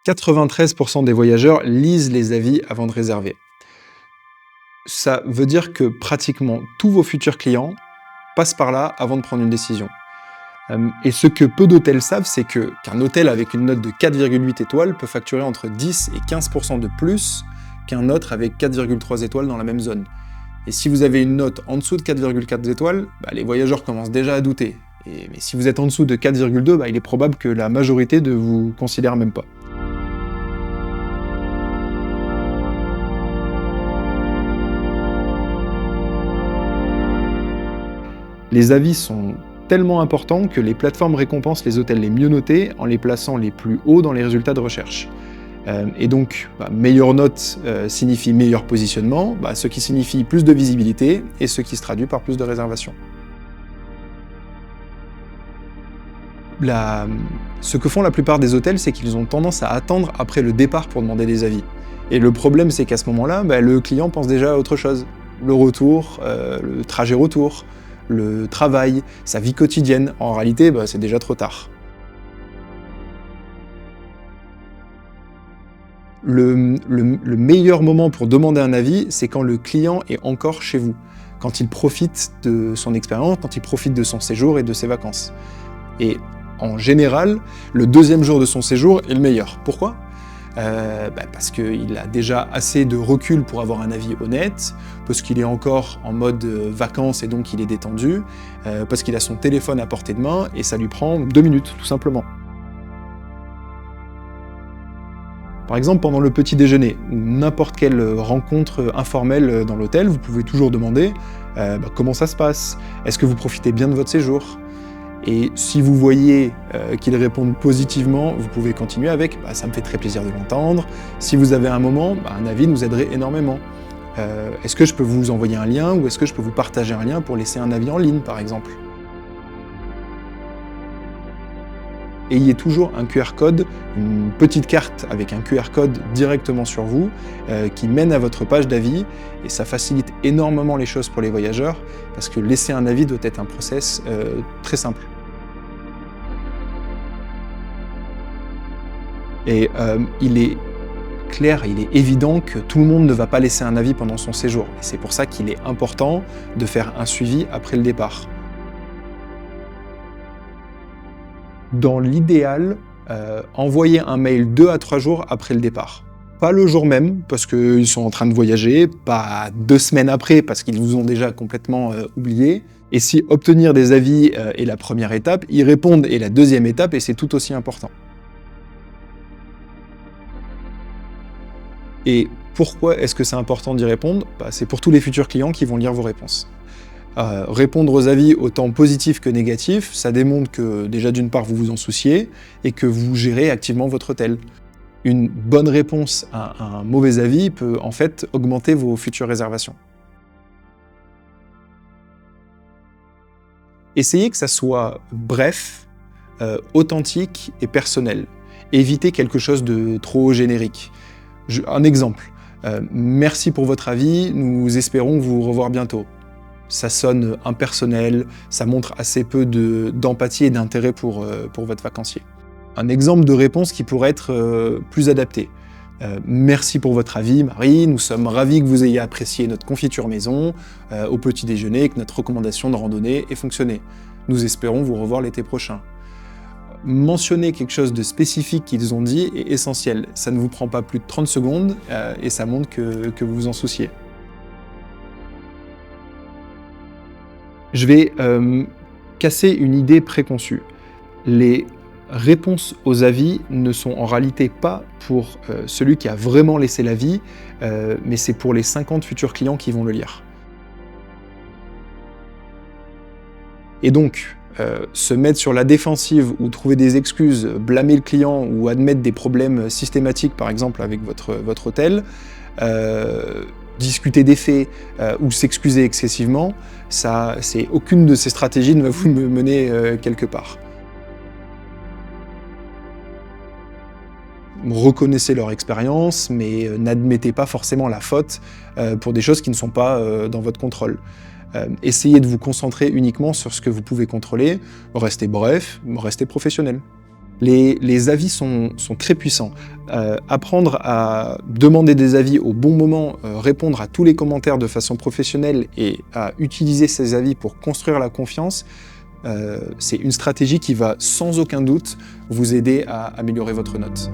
93% des voyageurs lisent les avis avant de réserver. Ça veut dire que pratiquement tous vos futurs clients passent par là avant de prendre une décision. Et ce que peu d'hôtels savent, c'est qu'un hôtel avec une note de 4,8 étoiles peut facturer entre 10 et 15% de plus qu'un autre avec 4,3 étoiles dans la même zone. Et si vous avez une note en dessous de 4,4 étoiles, les voyageurs commencent déjà à douter. Mais si vous êtes en dessous de 4,2, il est probable que la majorité ne vous considère même pas. Les avis sont tellement importants que les plateformes récompensent les hôtels les mieux notés en les plaçant les plus hauts dans les résultats de recherche. Et donc, meilleure note signifie meilleur positionnement, ce qui signifie plus de visibilité, et ce qui se traduit par plus de réservations. Ce que font la plupart des hôtels, c'est qu'ils ont tendance à attendre après le départ pour demander des avis. Et le problème, c'est qu'à ce moment-là, le client pense déjà à autre chose. Le retour, le trajet retour, le travail, sa vie quotidienne. En réalité, c'est déjà trop tard. Le meilleur moment pour demander un avis, c'est quand le client est encore chez vous, quand il profite de son expérience, quand il profite de son séjour et de ses vacances. Et en général, le deuxième jour de son séjour est le meilleur. Pourquoi ? Parce qu'il a déjà assez de recul pour avoir un avis honnête, parce qu'il est encore en mode vacances et donc il est détendu, parce qu'il a son téléphone à portée de main et ça lui prend 2 minutes, tout simplement. Par exemple, pendant le petit déjeuner ou n'importe quelle rencontre informelle dans l'hôtel, vous pouvez toujours demander comment ça se passe, est-ce que vous profitez bien de votre séjour ? Et si vous voyez qu'ils répondent positivement, vous pouvez continuer avec « ça me fait très plaisir de l'entendre ». Si vous avez un moment, un avis nous aiderait énormément. Est-ce que je peux vous envoyer un lien ou est-ce que je peux vous partager un lien pour laisser un avis en ligne, par exemple ? Ayez toujours un QR code, une petite carte avec un QR code directement sur vous qui mène à votre page d'avis et ça facilite énormément les choses pour les voyageurs parce que laisser un avis doit être un process très simple. Et il est clair, il est évident que tout le monde ne va pas laisser un avis pendant son séjour. Et c'est pour ça qu'il est important de faire un suivi après le départ. Dans l'idéal, envoyez un mail 2 à 3 jours après le départ. Pas le jour même, parce qu'ils sont en train de voyager, pas 2 semaines après, parce qu'ils vous ont déjà complètement oublié. Et si obtenir des avis est la première étape, y répondre est la deuxième étape, et c'est tout aussi important. Et pourquoi est-ce que c'est important d'y répondre ? C'est pour tous les futurs clients qui vont lire vos réponses. Répondre aux avis autant positifs que négatifs, ça démontre que déjà d'une part vous vous en souciez et que vous gérez activement votre hôtel. Une bonne réponse à un mauvais avis peut en fait augmenter vos futures réservations. Essayez que ça soit bref, authentique et personnel. Évitez quelque chose de trop générique. Un exemple, merci pour votre avis, nous espérons vous revoir bientôt. Ça sonne impersonnel, ça montre assez peu d'empathie et d'intérêt pour votre vacancier. Un exemple de réponse qui pourrait être plus adapté. Merci pour votre avis, Marie, nous sommes ravis que vous ayez apprécié notre confiture maison au petit déjeuner et que notre recommandation de randonnée ait fonctionné. Nous espérons vous revoir l'été prochain. Mentionner quelque chose de spécifique qu'ils ont dit est essentiel. Ça ne vous prend pas plus de 30 secondes et ça montre que vous vous en souciez. Je vais casser une idée préconçue. Les réponses aux avis ne sont en réalité pas pour celui qui a vraiment laissé l'avis, mais c'est pour les 50 futurs clients qui vont le lire. Et donc, se mettre sur la défensive ou trouver des excuses, blâmer le client ou admettre des problèmes systématiques, par exemple avec votre hôtel, discuter des faits ou s'excuser excessivement, aucune de ces stratégies ne va vous mener quelque part. Reconnaissez leur expérience, mais n'admettez pas forcément la faute pour des choses qui ne sont pas dans votre contrôle. Essayez de vous concentrer uniquement sur ce que vous pouvez contrôler, restez bref, restez professionnel. Les avis sont très puissants. Apprendre à demander des avis au bon moment, répondre à tous les commentaires de façon professionnelle et à utiliser ces avis pour construire la confiance, c'est une stratégie qui va sans aucun doute vous aider à améliorer votre note.